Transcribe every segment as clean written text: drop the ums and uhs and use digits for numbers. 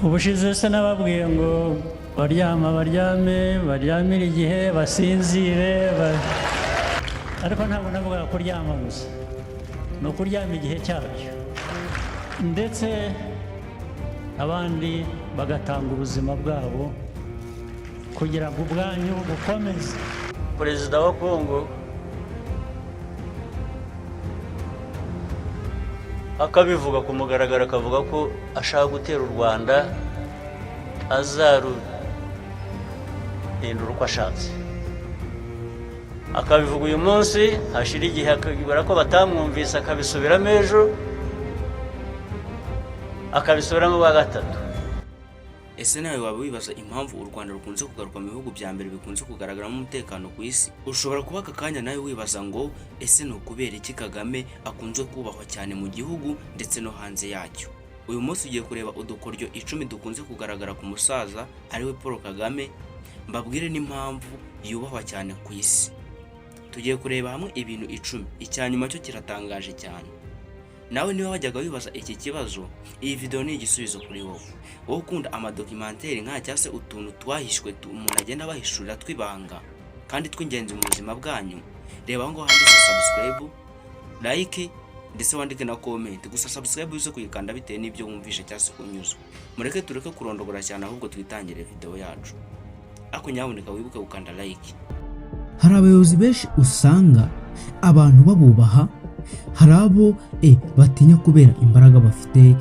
ubushize se nababwiye ngo baryamire igihe basinzire ariko ntabwo navuga kuryama gusa no kuryama igihe cyabyo ndetse abandi bagatanga ubuzima bwabo kugira ngo ubwanyu bukomeze. Perezida wa Kongo akabivuga ku mugaragaro, akavuga ko ashaka gutera u Rwanda, azaruhindura uko ashatse. Akabivuga uyu munsi, hashira igihe akabibara ko batamwumvise, akabisubiramo ejo, akabisubiramo wa gatatu. Ese nawe waba wibaza impamvu u Rwanda rukunze kugaruka mu bihugu bya mbere bikunze kugaragaramo umutekano ku isi? Ushobora kuba aka kanya nawe wibaza ngo ese ni ukubera iki Kagame akunze kubahwa cyane mu gihugu ndetse no hanze yacyo? Uyu munsi ugiye kureba udukoryo 10 dukunze kugaragara ku musaza ariwe Paul Kagame, mbabwire n'impamvu yubahwa cyane ku isi. Tugiye kureba hamwe ibintu 10, icyanyuma cyo kiratangaje cyane. Nawe niba wajyaga wibaza iki kibazo, iyi video ni igisubizo kuri wowe. Wowe ukunda amadocumentary nka cyase utuntu twahishwe umuntu agenda bahishurira twibanga kandi tw'ingenzi mu buzima bwanyu, reba ngo handitse subscribe, like ndetse wandike na comment. Gusa subscribe uze kuyikanda bitewe n'ibyo wumvishe cyase unyuzwe. Mureke tureke kurondogora cyane, ahubwo twitangire video yacu. Ako nyaboneka wibuke gukanda like. Hari abayobozi benshi usanga abantu babubaha, hari abo batinya kubera imbaraga bafite,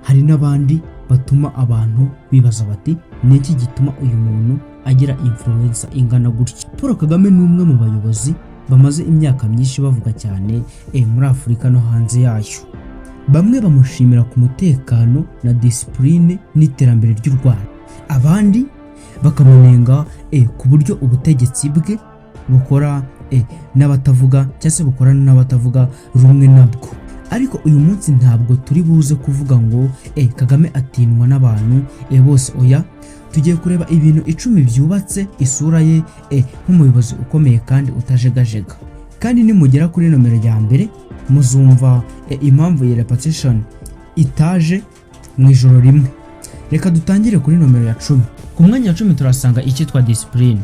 hari n'abandi batuma abantu bibaza bati niki gituma uyu muntu agira influence ingana gutya. Paul Kagame ni umwe mu bayobozi bamaze imyaka myinshi bavuga cyane muri Afurika no hanze yayo. Bamwe bamushimira ku mutekano na discipline n'iterambere ry'u Rwanda, abandi bakamunenga ku buryo ubutegetsi bwe bukora n'abatavuga cyase bukorana n'abatavuga rumwe nabwo. Ariko uyu munsi ntabwo turi buze kuvuga ngo Kagame atinwa n'abantu bose, oya. Tugiye kureba ibintu 10 byubatse isura ye nk'umuyobozi ukomeye kandi utajegajega. Kandi nimugera kuri nomero ya mbere muzumva impamvu ya repetition itaje mu ijoro rimwe. Reka dutangire kuri nomero ya 10. Ku mwanya wa 10 turasanga icyitwa discipline.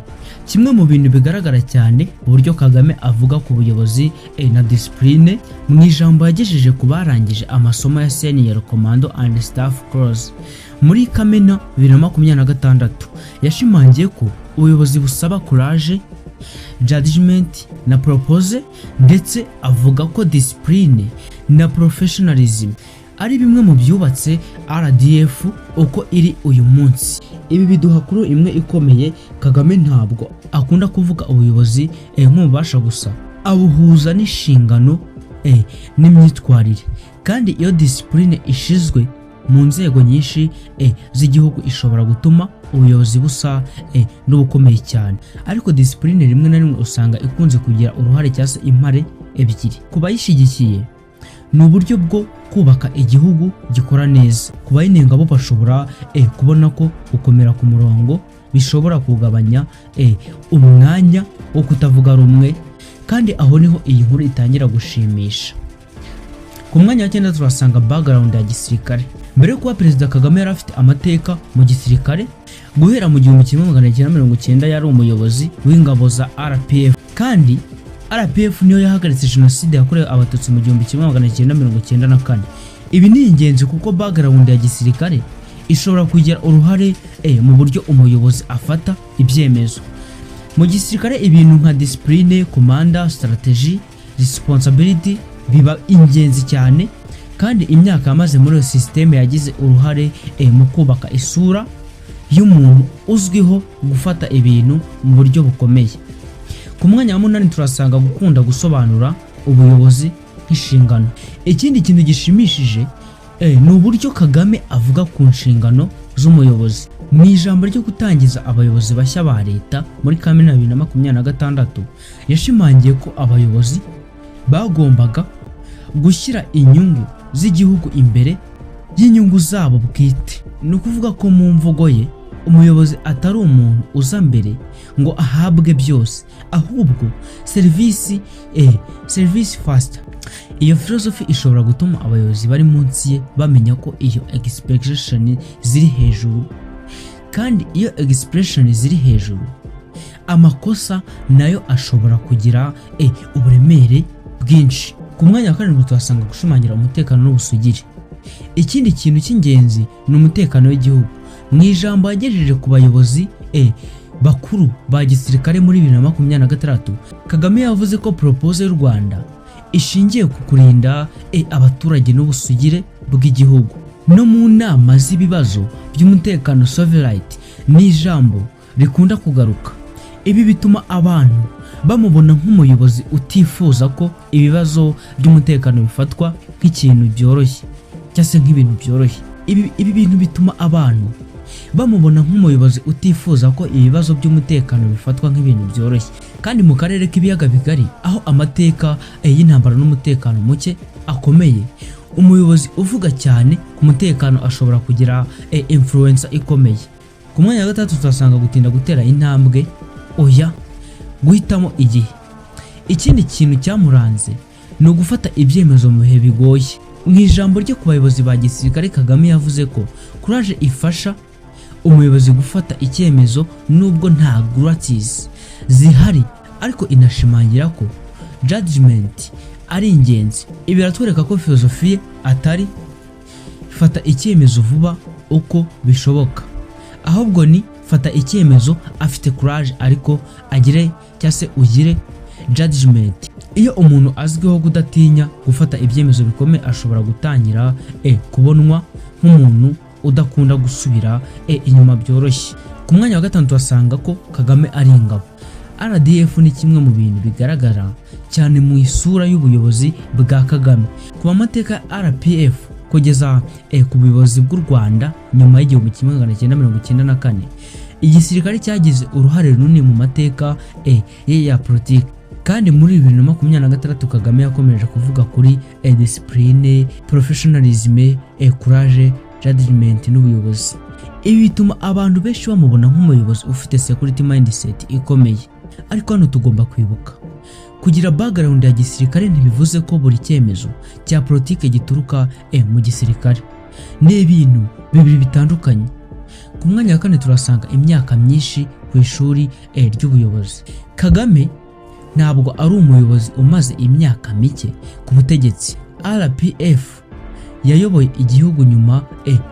Kimwe mu bintu bigaragara cyane uburyo Kagame avuga ku buyobozi na discipline mu ijambo yagejeje ku barangije amasomo ya Senior Commando and Staff Course muri Kamena 2026. Yashimangiye ko ubuyobozi busaba courage, judgment na propose, ndetse avuga ko discipline na professionalism ari bimwe mu byubatse RDF uko iri uyu munsi. Ibi biduha kuri imwe ikomeye: Kagame ntabwo akunda kuvuga ubuyobozi nk'ububasha gusa, abuhuza n'inshingano n'imyitwarire. Kandi iyo discipline ishizwe mu nzego nyinshi z'igihugu ishobora gutuma ubuyobozi busa n'ubukomeye cyane. Ariko discipline rimwe na rimwe usanga ikunze kugira uruhare cyase impare ebyiri. Kubayishigikiye ni uburyo bwo kubaka igihugu gikora neza, kubayinenga bo bashobora kubona ko gukomera ku murongo bishobora kugabanya umwanya wo kutavuga rumwe. Kandi aho niho iyi nkuru itangira gushimisha. Ku mwanya wa 9 turasanga background ya gisirikare. Mbere kuba Perezida Kagame yari afite amateka mu gisirikare, guhera mu 1990 yari umuyobozi w'ingabo za RPF, kandi RPF niyo yahagaritse jenoside yakorewe abatutsi mu 1994. Ibi ni ingenzi kuko background ya gisirikare ishobora kugira uruhare mu buryo umuyobozi afata ibyemezo. Mu gisirikare ibintu nka discipline, commander, strategy, responsibility biba ingenzi cyane, kandi imyaka yamaze muri iyo system yagize uruhare mu kubaka isura y'umuntu uzwiho gufata ibintu mu buryo bukomeye. Ku mwanya wa 8 turasanga gukunda gusobanura ubuyobozi nk'inshingano. Ikindi kintu gishimishije ni uburyo Kagame avuga ku nshingano z'umuyobozi. Mu ijambo ryo gutangiza abayobozi bashya ba leta muri Kamena 2026 yashimangiye ko abayobozi bagombaga gushyira inyungu z'igihugu imbere y'inyungu zabo bwite. Ni ukuvuga ko mu mvugo ye umuyobozi atari umuntu uza mbere ngo ahabwe byose, ahubwo serivisi first. Iyo philosophy ishobora gutuma abayobozi bari munsi ye bamenya ko iyo expectation ziri hejuru, kandi iyo expression ziri hejuru amakosa nayo ashobora kugira uburemere bwinshi. Ku mwanya wa karindwi tuhasanga gushimangira umutekano n'ubusugire. Ikindi kintu cy'ingenzi ni umutekano w'igihugu. Mu ijambo yagejeje ku bayobozi bakuru ba gisirikare muri 2026, Kagame yavuze ko proposal y'u Rwanda ishingiye ku kurinda abaturage n'ubusugire bw'igihugu. No mu nama z'ibibazo by'umutekano sovereignty ni ijambo rikunda kugaruka. Ibi bituma abantu bamubona nk'umuyobozi utifuza ko ibibazo by'umutekano bifatwa nk'ikintu byoroshye cyangwa se nk'ibintu byoroshye. Ibi bintu bituma abantu bamubona nk'umuyobozi utifuza ko ibibazo by'umutekano bifatwa nk'ibintu byoroshye. Kandi mu karere k'ibiyaga bigari, aho amateka y'intambara n'umutekano muke akomeye, umuyobozi uvuga cyane ku mutekano ashobora kugira influence ikomeye. Ku mwanya wa gatatu turasanga gutinda gutera intambwe, guhitamo igihe. Ikindi kintu cyamuranze ni ugufata ibyemezo mu bihe bigoye. Mu ijambo rye ku bayobozi ba gisirikare, Kagame yavuze ko courage ifasha umuyobozi gufata icyemezo nubwo nta guarantees zihari, ariko inashimangira ko judgment ari ingenzi. Ibi biratwereka ko filozofiye atari fata icyemezo vuba uko bishoboka, ahubwo ni fata icyemezo afite courage ariko agire cyangwa se ugire judgment. Iyo umuntu azwiho kudatinya gufata ibyemezo bikomeye, ashobora gutangira kubonwa nk'umuntu udakunda gusubira inyuma byoroshye. Ku mwanya wa gatanu tuhasanga ko Kagame ari ingabo. RDF ni kimwe mu bintu bigaragara cyane mu isura y'ubuyobozi bwa Kagame. Ku mateka RPF kugeza ku buyobozi bw'u Rwanda nyuma y'igihumbi 1994, igisirikare cyagize uruhare runini mu mateka ya politiki. Kandi muri 2026 Kagame yakomeje kuvuga kuri discipline, professionalism, courage, judgment n'ubuyobozi. Ibi bituma abantu benshi bamubona nk'umuyobozi ufite security mindset ikomeye. Ariko hano tugomba kwibuka, kugira background ya gisirikare ntibivuze ko buri cyemezo cya politike gituruka mu gisirikare. Ni ibintu bibiri bitandukanye. Ku mwanya wa kane turasanga imyaka myinshi ku ishuri ry'ubuyobozi. Kagame ntabwo ari umuyobozi umaze imyaka mike ku butegetsi. RPF yayoboye igihugu nyuma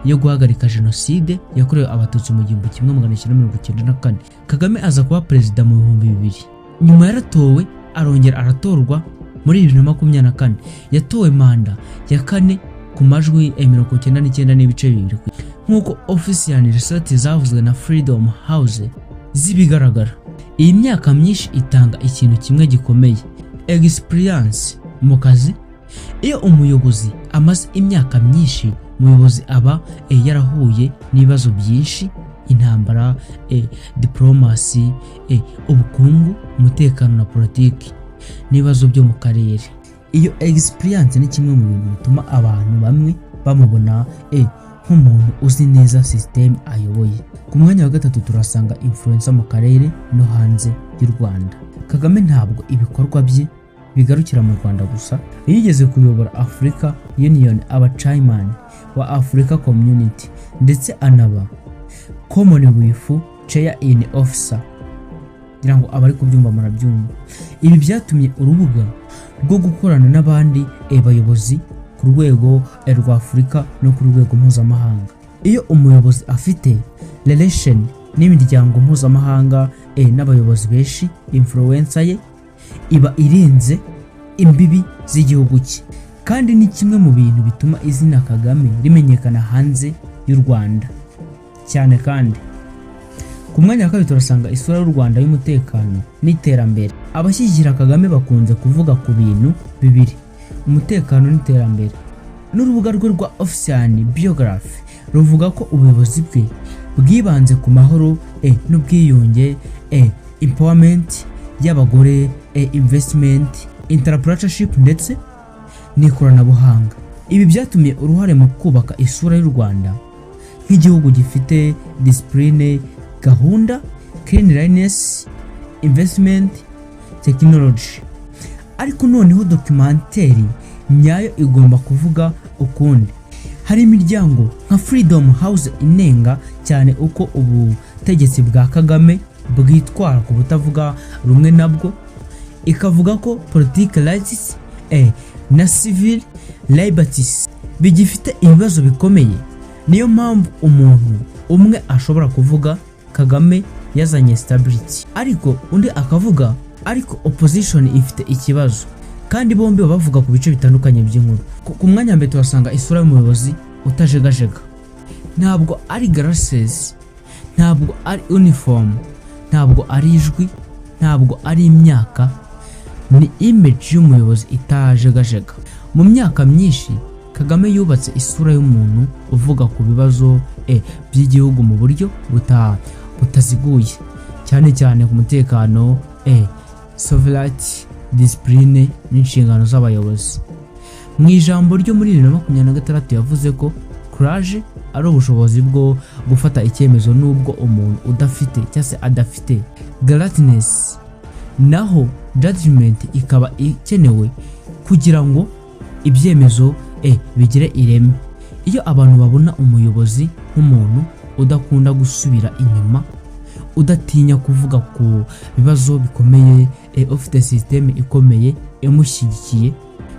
yo guhagarika jenoside yakorewe abatutsi mu 1994. Kagame aza kuba perezida mu 2000. Nyuma yaratowe arongera aratorwa muri 2024. Yatowe manda ya kane ku majwi 99.2%, nk'uko official research zavuzwe na Freedom House zibigaragara. Iyi myaka myinshi itanga ikintu kimwe gikomeye, experience mu kazi. Iyo umuyobozi amaze imyaka myinshi, umuyobozi aba yarahuye n'ibibazo byinshi: intambara, diplomacy, ubukungu, umutekano na politiki n'ibibazo byo mu karere. Iyo experience ni kimwe mu bintu bituma abantu bamwe bamubona nk'umuntu uzi neza system ayoboye. Ku mwanya wa gatatu turasanga influencer mu karere no hanze y'u Rwanda. Kagame ntabwo ibikorwa bye bigarukira mu Rwanda gusa. Yigeze kuyobora Africa Union, aba chairman wa Africa Community, ndetse anaba Commonwealth Chair in Officer. Ngira ngo abari kubyumva murabyumva. Ibi byatumye urubuga rwo gukorana n'abandi bayobozi ku rwego rwa Afurika no ku rwego mpuzamahanga. Iyo umuyobozi afite relation n'imiryango mpuzamahanga n'abayobozi benshi, influencer ye iba irenze imbibi z'igihugu cye. Kandi ni kimwe mu bintu bituma izina Kagame rimenyekana hanze y'u Rwanda cyane. Kandi ku mwanya wa kabiri turasanga isura y'u Rwanda y'umutekano n'iterambere. Abashyigikira Kagame bakunze kuvuga ku bintu bibiri: umutekano n'iterambere. N'urubuga rwe rwa official biography ruvuga ko ubuyobozi bwe bwibanze ku mahoro n'ubwiyunge, empowerment y'abagore, investment, entrepreneurship ndetse n'ikoranabuhanga. Ibi byatumye uruhare mu kubaka isura y'u Rwanda nk'igihugu gifite discipline, gahunda, cleanliness, investment, technology. Ariko noneho documentary nyayo igomba kuvuga ukundi. Hari imiryango nka Freedom House inenga cyane uko ubutegetsi bwa Kagame bwitwara ku butavuga rumwe nabwo, ikavuga ko political rights na civil liberties bigifite ibibazo bikomeye. Niyo mpamvu umuntu umwe ashobora kuvuga Kagame yazanye stability, ariko undi akavuga ariko opposition ifite ikibazo, kandi bombi bavuga ku bice bitandukanye by'inkuru. Ku mwanya mbere turasanga isura y'umuyobozi utajegajega, ntabwo ari glasses, ntabwo ari uniform, ntabwo ari ijwi, ntabwo ari imyaka, ni image y'umuyobozi itajegajega. Mu myaka myinshi Kagame yubatse isura y'umuntu uvuga ku bibazo by'igihugu mu buryo butaziguye, cyane cyane ku mutekano, sovereignty, discipline n'inshingano z'abayobozi. Mu ijambo ryo muri 2026 yavuze ko courage ari ubushobozi bwo gufata icyemezo nubwo umuntu udafite cyangwa adafite gladness, naho judgment ikaba ikenewe kugira ngo ibyemezo bigire ireme. Iyo abantu babona umuyobozi nk'umuntu udakunda gusubira inyuma, udatinya kuvuga ku bibazo bikomeye, ufite system ikomeye imushyigikiye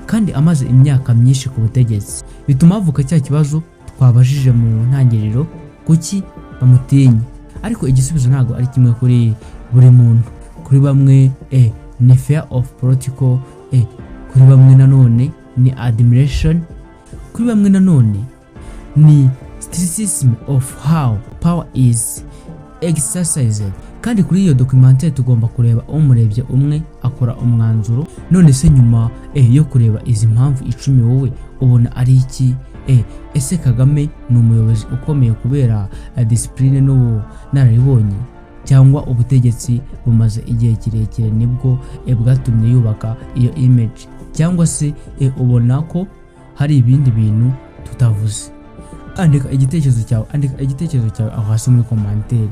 kandi amaze imyaka myinshi ku butegetsi, bituma avuka cya kibazo twabajije mu ntangiriro, kuki bamutinya. Ariko igisubizo ntago ari kimwe kuri buri muntu. Kuri bamwe ni fear of protocol, kuri bamwe nanone ni admiration, kuri bamwe nanone ni stoicism of how power is exercised. Kandi kuri iyo documentaire tugomba kureba umurebye umwe akora umwanzuro, none se nyuma yo kureba izi mpamvu 10 wowe ubona ari iki? Ese Kagame ni umuyobozi ukomeye kubera discipline n'ubunararibonye, cyangwa ubutegetsi bumaze igihe kirekire nibwo bwatumye yubaka iyo image, cyangwa se ubona ko hari ibindi bintu tutavuze? Andika igitekerezo cyawe aho hasi muri commentaire.